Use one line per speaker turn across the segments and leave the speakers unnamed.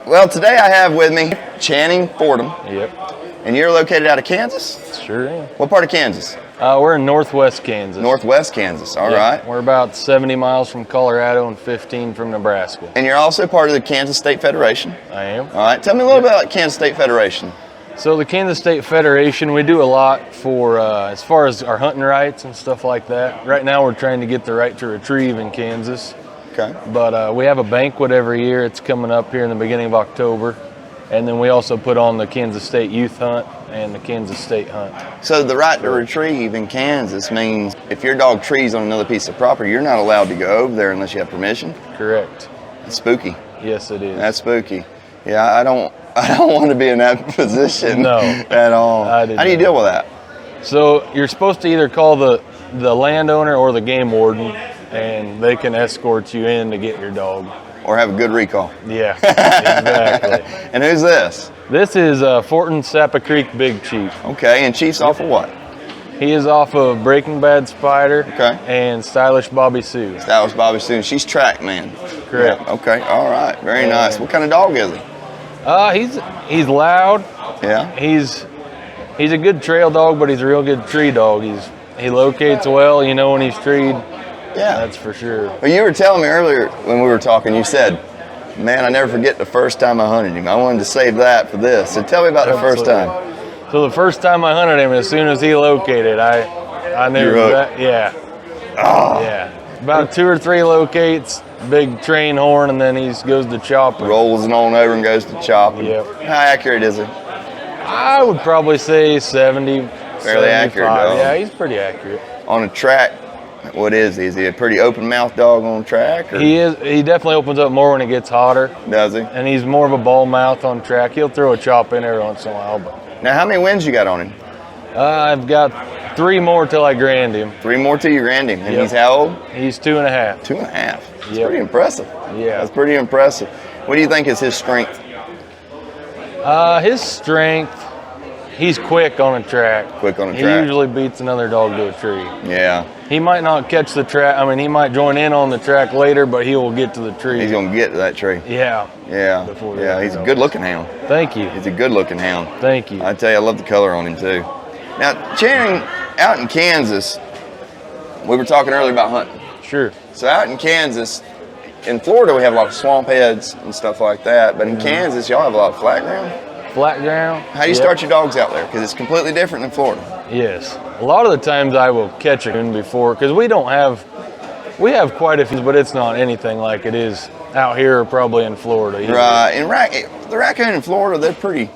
Well, today I have with me Channing Fordham.
Yep.
And you're located out of Kansas?
Sure am.
What part of Kansas?
We're in northwest Kansas.
Northwest Kansas, all right.
We're about 70 miles from Colorado and 15 from Nebraska.
And you're also part of the Kansas State Federation?
I am.
All right, tell me a little bit about Kansas State Federation.
So the Kansas State Federation, we do a lot for as far as our hunting rights and stuff like that. Right now we're trying to get the right to retrieve in Kansas.
Okay.
But we have a banquet every year. It's coming up here in the beginning of October. And then we also put on the Kansas State Youth Hunt and the Kansas State Hunt.
So the right to retrieve in Kansas means if your dog trees on another piece of property, you're not allowed to go over there unless you have permission?
Correct.
It's spooky.
Yes, it is.
That's spooky. Yeah, I don't want to be in that position at all. How do you deal with that?
So you're supposed to either call the landowner or the game warden, and they can escort you in to get your dog.
Or have a good recall.
Yeah, exactly.
And who's this?
This is Fortin Sappa Creek Big Chief.
Okay, and Chief's off of what?
He is off of Breaking Bad Spider and Stylish Bobby Sue.
Stylish Bobby Sue. She's track man.
Correct.
Yeah. Okay, all right. Very nice. What kind of dog is he?
He's loud.
Yeah.
He's a good trail dog, but he's a real good tree dog. He locates well, you know, when he's treed.
Yeah.
That's for sure.
Well, you were telling me earlier when we were talking, you said, man, I never forget the first time I hunted him. I wanted to save that for this. So tell me about the first time.
So the first time I hunted him, as soon as he located, I knew that. Yeah.
Oh.
Yeah. About 2 or 3 locates, big train horn, and then he goes to chopping.
Rolls it on over and goes to chopping.
Yep.
How accurate is he?
I would probably say 70.
Fairly accurate dog.
Yeah, he's pretty accurate.
On a track, what is he? Is he a pretty open mouth dog on track? Or?
He is. He definitely opens up more when it gets hotter.
Does he?
And he's more of a ball mouth on track. He'll throw a chop in every once in a while. But
now, how many wins you got on him?
I've got 3 more till I grand him.
3 more till you grand him. And he's how old?
He's 2.5.
2.5. That's pretty impressive.
Yeah.
That's pretty impressive. What do you think is his strength?
His strength, he's quick on a track.
Quick on a track.
He usually beats another dog to a tree.
Yeah.
He might not catch the track. I mean, he might join in on the track later, but he will get to the tree.
He's going to get to that tree.
Yeah.
Yeah. Yeah, he's a good-looking hound.
Thank you.
He's a good-looking hound.
Thank you.
I tell you, I love the color on him, too. Now, Channing, out in Kansas, we were talking earlier about hunting.
Sure.
So out in Kansas, in Florida, we have a lot of swamp heads and stuff like that. But in Kansas, y'all have a lot of flat ground.
Flat ground.
How do you start your dogs out there? Because it's completely different than Florida.
Yes. A lot of the times I will catch a coon before, because we have quite a few, but it's not anything like it is out here or probably in Florida either.
Right. And the raccoon in Florida, they're pretty,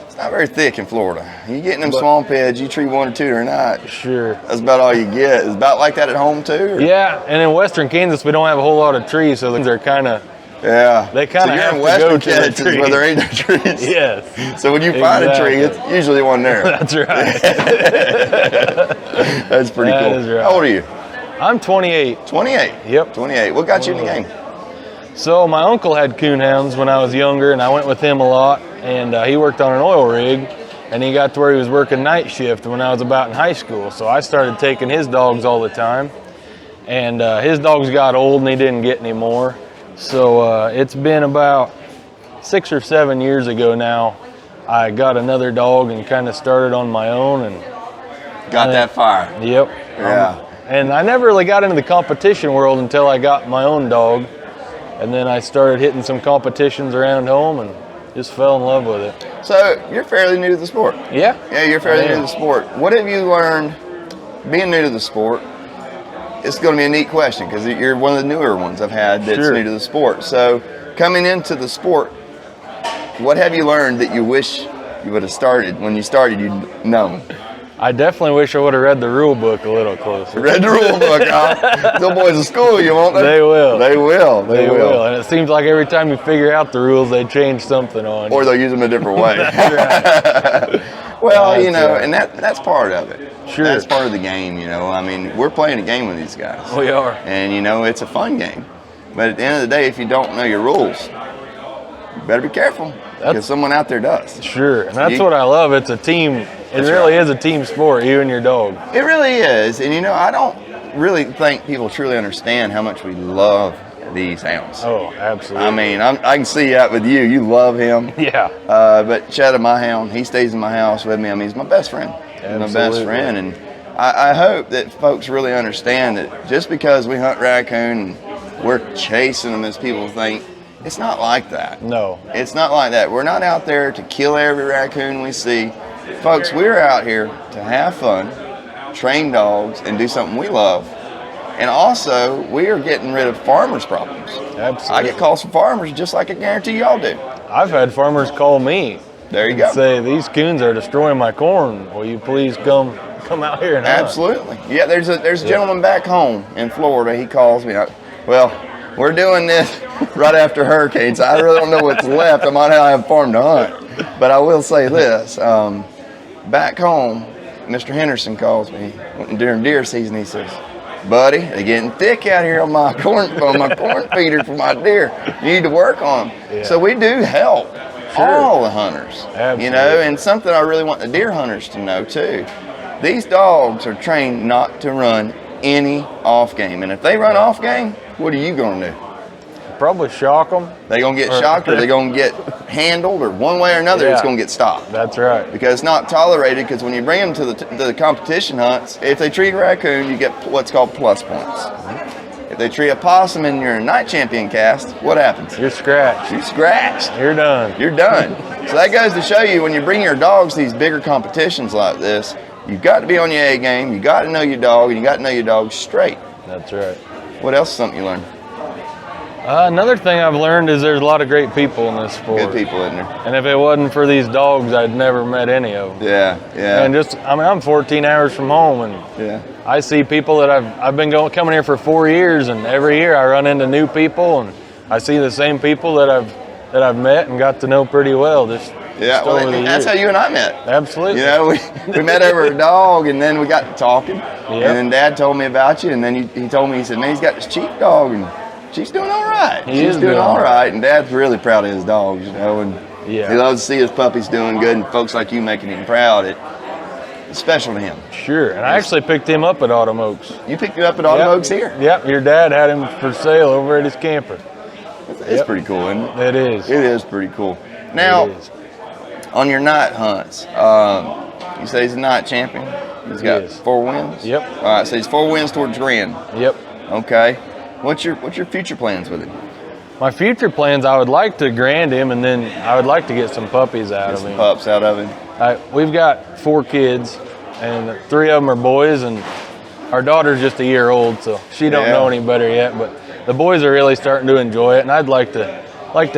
it's not very thick in Florida. You get in them swamp heads, you tree 1 or 2 or not.
Sure.
That's about all you get. It's about like that at home too? Or?
Yeah, and in western Kansas, we don't have a whole lot of trees, so they're kind of, they kind of have to go to the trees.
Where there ain't no trees.
Yes.
So when you find a tree, it's usually one there.
That's right.
That's pretty cool.
Is right.
How old are you?
I'm 28.
28?
Yep.
28. What got you in the game?
So my uncle had coonhounds when I was younger, and I went with him a lot, and he worked on an oil rig, and he got to where he was working night shift when I was about in high school. So I started taking his dogs all the time, and his dogs got old and he didn't get any more. So it's been about 6 or 7 years ago now, I got another dog and kind of started on my own. And
got that fire.
Yep.
Yeah.
And I never really got into the competition world until I got my own dog. And then I started hitting some competitions around home and just fell in love with it.
So you're fairly new to the sport.
Yeah.
Yeah, you're fairly new to the sport. What have you learned being new to the sport? It's going to be a neat question because you're one of the newer ones I've had that's new to the sport. So coming into the sport, what have you learned that you wish you would have started when you started you'd known?
I definitely wish I would have read the rule book a little closer.
Read the rule book, huh? Those boys in school, you won't they?
They will.
They will. They will.
And it seems like every time you figure out the rules, they change something on you.
Or they'll use them a different way.
That's right.
Well, you know, and that's part of it.
Sure.
That's part of the game, you know. I mean, we're playing a game with these guys.
We are.
And, you know, it's a fun game. But at the end of the day, if you don't know your rules, you better be careful. Because someone out there does.
Sure. And that's what I love. It's a team. It really is a team sport, you and your dog.
It really is. And, you know, I don't really think people truly understand how much we love these hounds.
Oh, absolutely.
I mean, I can see that with you. You love him.
Yeah.
But Cheddar, my hound, he stays in my house with me. I mean, he's my best friend. He's my best friend. And I hope that folks really understand that just because we hunt raccoon and we're chasing them as people think, it's not like that.
No.
It's not like that. We're not out there to kill every raccoon we see. Folks, we're out here to have fun, train dogs, and do something we love. And also, we are getting rid of farmers' problems.
Absolutely.
I get calls from farmers just like I guarantee y'all do.
I've had farmers call me.
There you go.
Say, these coons are destroying my corn. Will you please come out here and hunt?
Absolutely. Yeah, there's a gentleman back home in Florida. He calls me. Well, we're doing this right after hurricanes. I really don't know what's left. I might not have a farm to hunt. But I will say this. Back home, Mr. Henderson calls me during deer season. He says, buddy, they're getting thick out here on my corn feeder for my deer. You need to work on them. Yeah. So we do help all the hunters.
Absolutely.
You know, and something I really want the deer hunters to know too. These dogs are trained not to run any off game. And if they run off game, what are you going to do?
Probably shock them.
They're going to get shocked, or they're going to get handled, or one way or another, it's going to get stopped.
That's right.
Because it's not tolerated, because when you bring them to the competition hunts, if they treat a raccoon, you get what's called plus points. If they treat a possum and you're a night champion cast, what happens?
You're scratched.
You're scratched.
You're done.
You're done. So that goes to show you, when you bring your dogs to these bigger competitions like this, you've got to be on your A game, you got to know your dog, and you got to know your dog straight.
That's right.
What else is something you learned?
Another thing I've learned is there's a lot of great people in this sport.
Good people in there.
And if it wasn't for these dogs, I'd never met any of them.
Yeah.
And I'm 14 hours from home, and I see people that I've been coming here for 4 years, and every year I run into new people, and I see the same people that I've met and got to know pretty well. Just
well, that's how you and I met.
Absolutely.
You know, we met over a dog, and then we got to talking. Yep. And then Dad told me about you, and then he told me, he said, man, he's got this Chief dog, and she's doing all right. She's doing all right, and Dad's really proud of his dogs, you know, and he loves to see his puppies doing good, and folks like you making him proud. It's special to him.
Sure, and I actually picked him up at Autumn Oaks.
You picked him up at Autumn Oaks here?
Yep, your dad had him for sale over at his camper.
It's pretty cool, isn't it?
It is.
It is pretty cool. Now, on your night hunts, you say he's a night champion? He's got 4 wins?
Yep.
All right, so he's 4 wins towards Grand.
Yep.
Okay. What's your future plans with him?
My future plans, I would like to grand him, and then I would like to get some puppies out of him.
Pups out of him.
We've got 4 kids, and 3 of them are boys, and our daughter's just a year old, so she don't know any better yet. But the boys are really starting to enjoy it, and I'd like to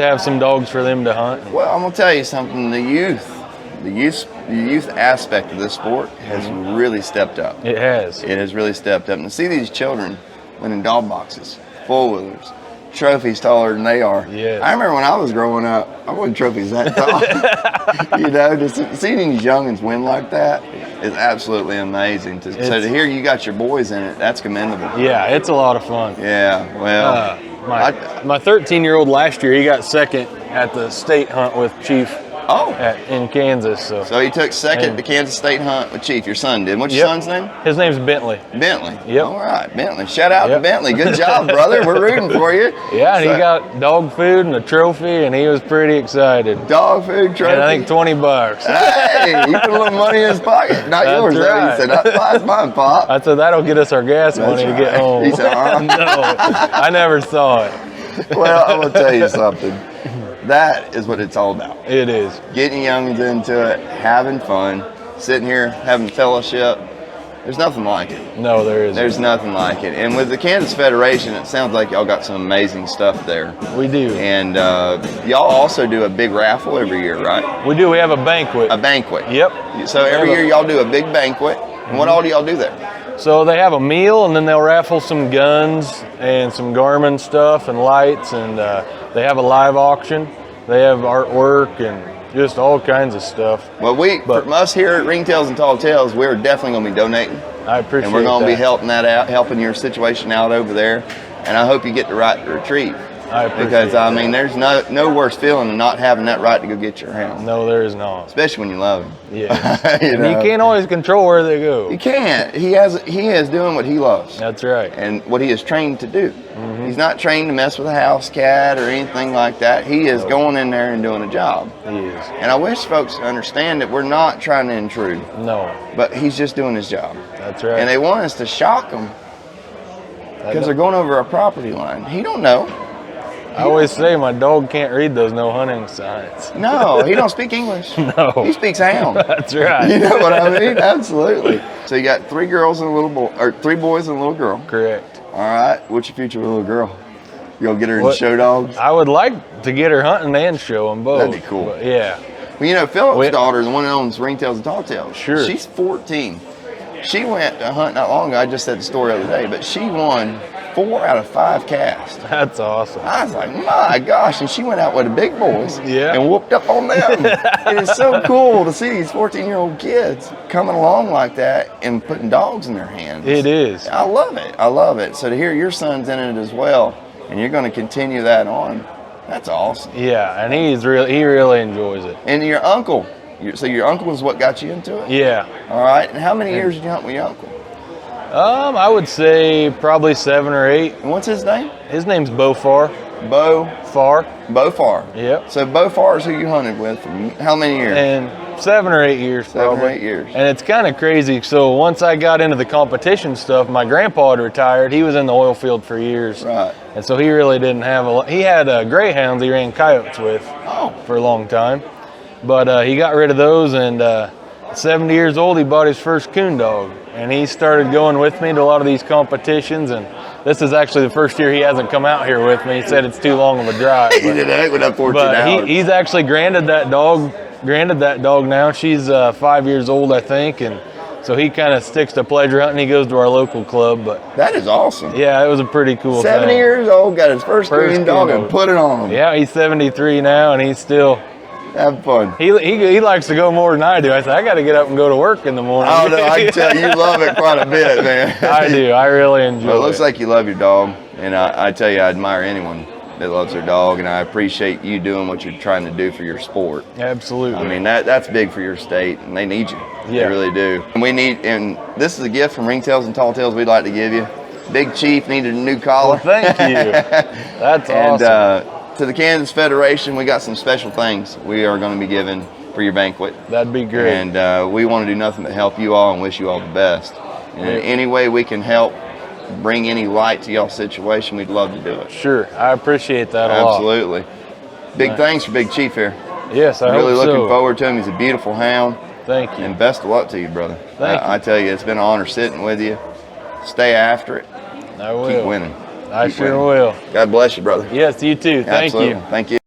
have some dogs for them to hunt.
Well, I'm gonna tell you something. The youth aspect of this sport has really stepped up.
It has.
It has really stepped up. And to see these children winning dog boxes, 4-wheelers, trophies taller than they are.
Yes.
I remember when I was growing up, I wasn't trophies that tall. You know, just seeing these youngins win like that is absolutely amazing. So to hear you got your boys in it, that's commendable.
Yeah, it's a lot of fun.
Yeah, well.
My 13-year-old last year, he got second at the state hunt with Chief in Kansas. So
he took second to Kansas State hunt with Chief. Your son did. What's your son's name?
His name's Bentley.
Bentley.
Yep.
All right, Bentley. Shout out to Bentley. Good job, brother. We're rooting for you.
Yeah, and he got dog food and a trophy, and he was pretty excited.
Dog food, trophy.
And I think $20.
Hey, he put a little money in his pocket. Not yours, though. He said, that's mine, Pop.
I said, that'll get us our gas money to get home.
He said,
No, I never saw it.
Well, I'm going to tell you something. That is what it's all about.
It is.
Getting youngins into it, having fun, sitting here, having fellowship. There's nothing like it.
No, there isn't.
There's nothing like it. And with the Kansas Federation, it sounds like y'all got some amazing stuff there.
We do.
And y'all also do a big raffle every year, right?
We do. We have a banquet.
A banquet.
Yep.
So every year y'all do a big banquet. And what all do y'all do there?
So they have a meal, and then they'll raffle some guns and some Garmin stuff and lights, and they have a live auction. They have artwork and just all kinds of stuff.
Well, from us here at Ringtails and Tall Tales, we're definitely going to be donating.
I appreciate that.
And we're going to be helping that out, helping your situation out over there. And I hope you get the right to retrieve.
I appreciate
Because
that.
I mean, there's no worse feeling than not having that right to go get your hound.
No, there is not.
Especially when you love him.
Yeah.
you
And you can't always control where they go.
You can't. He is doing what he loves.
That's right.
And what he is trained to do. He's not trained to mess with a house cat or anything like that. He is going in there and doing a job.
He is.
And I wish folks understand that we're not trying to intrude.
No.
But he's just doing his job.
That's right.
And they want us to shock him because they're going over our property line. He don't know.
I always say my dog can't read those no hunting signs.
No, he don't speak English.
No.
He speaks hound.
That's right.
You know what I mean? Absolutely. So you got 3 girls and a little boy, or 3 boys and a little girl.
Correct.
All right. What's your future with a little girl? You gonna get her in show dogs?
I would like to get her hunting and show them both.
That'd be cool.
But yeah.
Well, you know, Philip's daughter, the one that owns Ringtails and Talltails.
Sure.
She's 14. She went to hunt not long ago. I just said the story the other day, but she won 4 out of 5 casts.
That's awesome.
I was like, my gosh. And she went out with the big boys and whooped up on them. It is so cool to see these 14-year-old kids coming along like that and putting dogs in their hands.
It is.
I love it. I love it. So to hear your son's in it as well, and you're going to continue that on, that's awesome.
Yeah, and he really enjoys it.
And your uncle, so your uncle is what got you into it?
Yeah.
All right. And how many years did you hunt with your uncle?
I would say probably 7 or 8.
And what's his name?
His name's Beaufar.
Beaufar.
Yep.
So Beaufar is who you hunted with for how many years?
And 7 or 8 years,
7
probably.
or 8 years.
And it's kind of crazy. So once I got into the competition stuff, my grandpa had retired. He was in the oil field for years.
Right.
And so he really didn't have a lot. He had greyhounds he ran coyotes with for a long time. But he got rid of those, and 70 years old, he bought his first coon dog. And he started going with me to a lot of these competitions. And this is actually the first year he hasn't come out here with me. He said it's too long of a drive.
He did that with that 14 hours.
He's actually granted that dog now. She's 5 years old, I think. And so he kind of sticks to pleasure hunting. He goes to our local club. But
that is awesome.
Yeah, it was a pretty cool
70
thing.
years old, got his first coon dog and put it on him.
Yeah, he's 73 now, and he's still
have fun.
He likes to go more than I do. I said, I got to get up and go to work in the morning.
Oh, no, I can tell you love it quite a bit, man.
I do. I really enjoy it.
Well, it looks like you love your dog, and I tell you, I admire anyone that loves their dog, and I appreciate you doing what you're trying to do for your sport.
Absolutely.
I mean, that's big for your state, and they need you.
Yeah.
They really do. And this is a gift from Ringtails and Talltails we'd like to give you. Big Chief needed a new collar.
Well, thank you. That's awesome.
And to the Kansas Federation, we got some special things we are going to be giving for your banquet.
That'd be great.
And we want to do nothing but help you all and wish you all the best. And in any way we can help bring any light to y'all's situation, we'd love to do it.
Sure, I appreciate that a lot.
Absolutely. Big thanks for Big Chief here.
Yes, I
really
hope
looking
so.
forward to him. He's a beautiful hound.
Thank you.
And best of luck to you, brother.
Thank you.
I tell you, it's been an honor sitting with you. Stay after it.
I will.
Keep winning.
I sure will.
God bless you, brother.
Yes, you too. Thank
Absolutely.
you.
Thank you.